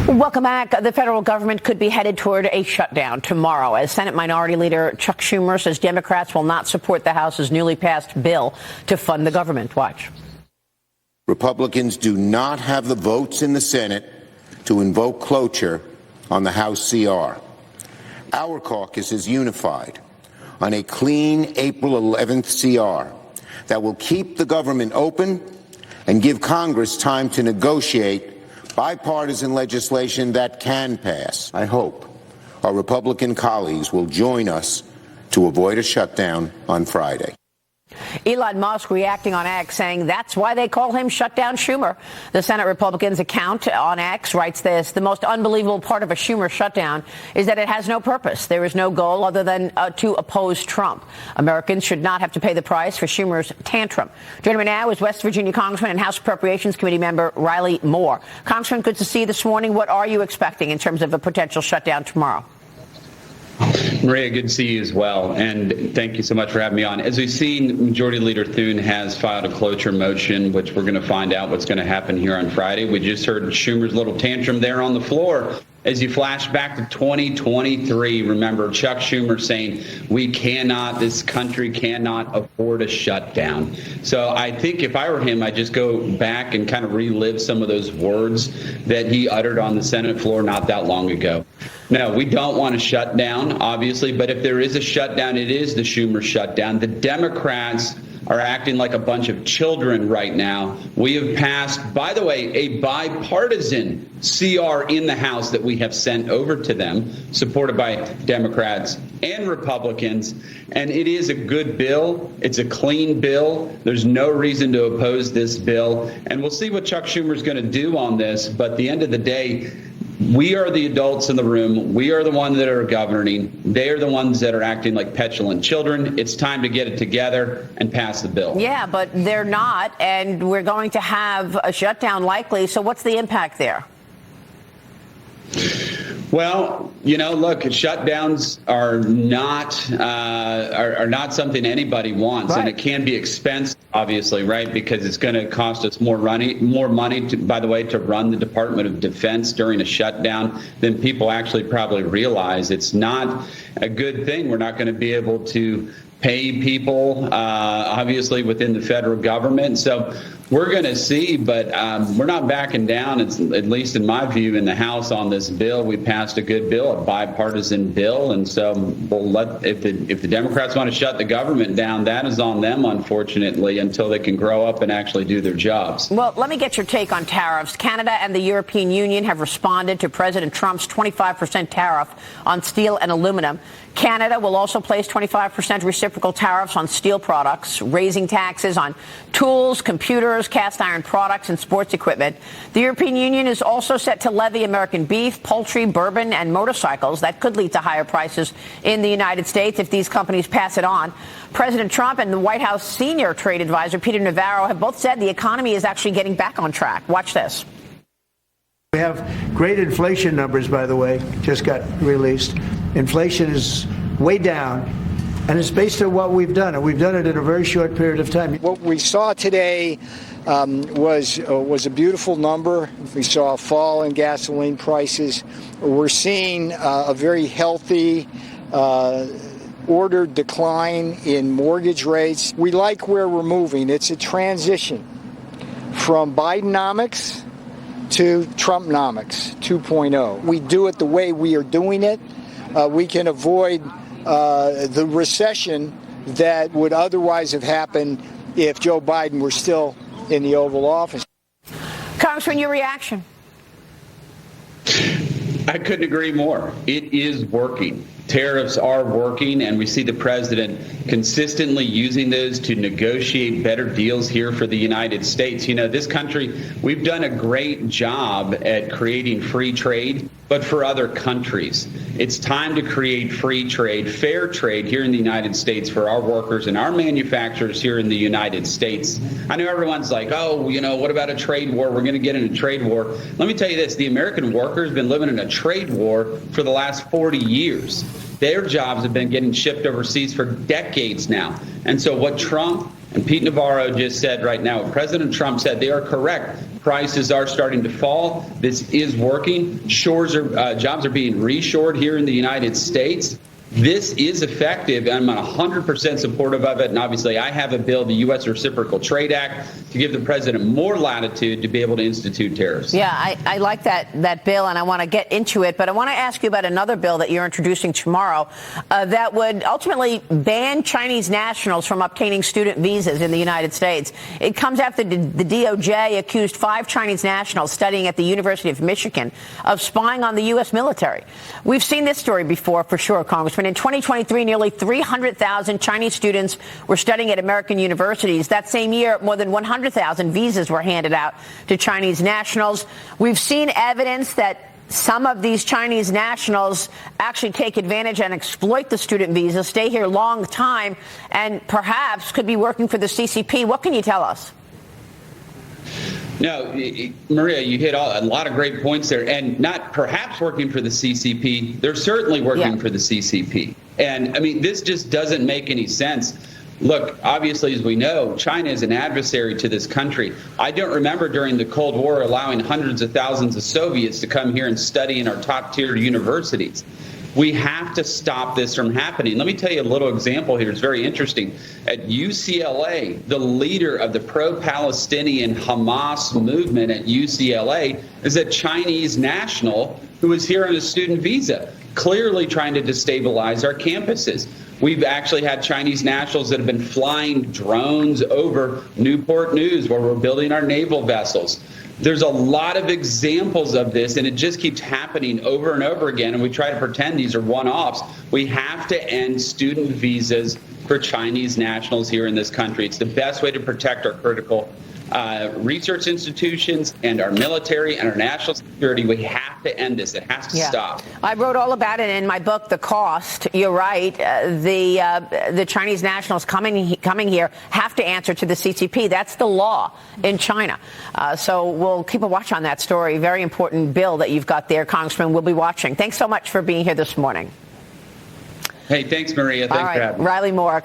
Welcome back. The federal government could be headed toward a shutdown tomorrow as Senate Minority Leader Chuck Schumer says Democrats will not support the House's newly passed bill to fund the government. Watch. Republicans do not have the votes in the Senate to invoke cloture on the House CR. Our caucus is unified on a clean April 11th CR that will keep the government open and give Congress time to negotiate bipartisan legislation that can pass. I hope our Republican colleagues will join us to avoid a shutdown on Friday. Elon Musk reacting on X, saying that's why they call him Shutdown Schumer. The Senate Republicans' account on X writes this: the most unbelievable part of a Schumer shutdown is that it has no purpose. There is no goal other than to oppose Trump. Americans should not have to pay the price for Schumer's tantrum. Joining me now is West Virginia Congressman and House Appropriations Committee member Riley Moore. Congressman, good to see you this morning. What are you expecting in terms of a potential shutdown tomorrow? Maria, good to see you as well, and thank you so much for having me on. As we've seen, Majority Leader Thune has filed a cloture motion, which we're going to find out what's going to happen here on Friday. We just heard Schumer's little tantrum there on the floor. As you flash back to 2023, remember Chuck Schumer saying, this country cannot afford a shutdown. So I think if I were him, I'd just go back and kind of relive some of those words that he uttered on the Senate floor not that long ago. No, we don't want to shut down, obviously, but if there is a shutdown, it is the Schumer shutdown. The Democrats are acting like a bunch of children right now. We have passed, by the way, a bipartisan CR in the House that we have sent over to them, supported by Democrats and Republicans. And it is a good bill. It's a clean bill. There's no reason to oppose this bill. And we'll see what Chuck Schumer is going to do on this. But at the end of the day, we are the adults in the room. We are the ones that are governing. They are the ones that are acting like petulant children. It's time to get it together and pass the bill. Yeah, but they're not, and we're going to have a shutdown likely. So what's the impact there? Well, look, shutdowns are not something anybody wants, right. And it can be expensive, obviously, right? Because it's going to cost us more money, by the way, to run the Department of Defense during a shutdown than people actually probably realize. It's not a good thing. We're not going to be able to pay people, obviously, within the federal government. So we're going to see, but we're not backing down. It's, at least in my view, in the House on this bill. We passed a good bill, a bipartisan bill, and so we'll if the Democrats want to shut the government down, that is on them, unfortunately, until they can grow up and actually do their jobs. Well, let me get your take on tariffs. Canada and the European Union have responded to President Trump's 25% tariff on steel and aluminum. Canada will also place 25% reciprocal tariffs on steel products, raising taxes on tools, computers, cast iron products, and sports equipment. The European Union is also set to levy American beef, poultry, bourbon, and motorcycles. That could lead to higher prices in the United States if these companies pass it on. President Trump and the White House senior trade advisor, Peter Navarro, have both said the economy is actually getting back on track. Watch this. We have great inflation numbers, by the way, just got released. Inflation is way down, and it's based on what we've done, and we've done it in a very short period of time. What we saw today was a beautiful number. We saw a fall in gasoline prices. We're seeing a very healthy ordered decline in mortgage rates. We like where we're moving. It's a transition from Bidenomics to Trumpnomics 2.0. We do it the way we are doing it. We can avoid the recession that would otherwise have happened if Joe Biden were still in the Oval Office. Congressman, your reaction? I couldn't agree more. It is working. Tariffs are working, and we see the president consistently using those to negotiate better deals here for the United States. This country, we've done a great job at creating free trade, but for other countries. It's time to create free trade, fair trade here in the United States for our workers and our manufacturers here in the United States. I know everyone's like, what about a trade war? We're going to get in a trade war. Let me tell you this. The American worker has been living in a trade war for the last 40 years. Their jobs have been getting shipped overseas for decades now. And so what Trump and Pete Navarro just said right now, what President Trump said, they are correct. prices are starting to fall. This is working. Jobs are being reshored here in the United States. This is effective. I'm 100% supportive of it. And obviously, I have a bill, the U.S. Reciprocal Trade Act, to give the president more latitude to be able to institute tariffs. Yeah, I like that bill, and I want to get into it. But I want to ask you about another bill that you're introducing tomorrow that would ultimately ban Chinese nationals from obtaining student visas in the United States. It comes after the DOJ accused 5 Chinese nationals studying at the University of Michigan of spying on the U.S. military. We've seen this story before, for sure, Congressman. In 2023, nearly 300,000 Chinese students were studying at American universities. That same year, more than 100,000 visas were handed out to Chinese nationals. We've seen evidence that some of these Chinese nationals actually take advantage and exploit the student visa, stay here a long time, and perhaps could be working for the CCP. What can you tell us? No, Maria, you hit a lot of great points there, and not perhaps working for the CCP. They're certainly working for the CCP. And I mean, this just doesn't make any sense. Look, obviously, as we know, China is an adversary to this country. I don't remember during the Cold War allowing hundreds of thousands of Soviets to come here and study in our top-tier universities. We have to stop this from happening. Let me tell you a little example here. It's very interesting. At UCLA, the leader of the pro-Palestinian Hamas movement at UCLA is a Chinese national who is here on a student visa, clearly trying to destabilize our campuses. We've actually had Chinese nationals that have been flying drones over Newport News, where we're building our naval vessels. There's a lot of examples of this, and it just keeps happening over and over again, and we try to pretend these are one-offs. We have to end student visas for Chinese nationals here in this country. It's the best way to protect our critical research institutions and our military and our national security. We have to end this. It has to stop. I wrote all about it in my book, The Cost. You're right. The Chinese nationals coming here have to answer to the CCP. That's the law in China. So we'll keep a watch on that story. Very important bill that you've got there, Congressman. We'll be watching. Thanks so much for being here this morning. Hey, thanks, Maria. Thanks for having me. Riley Moore.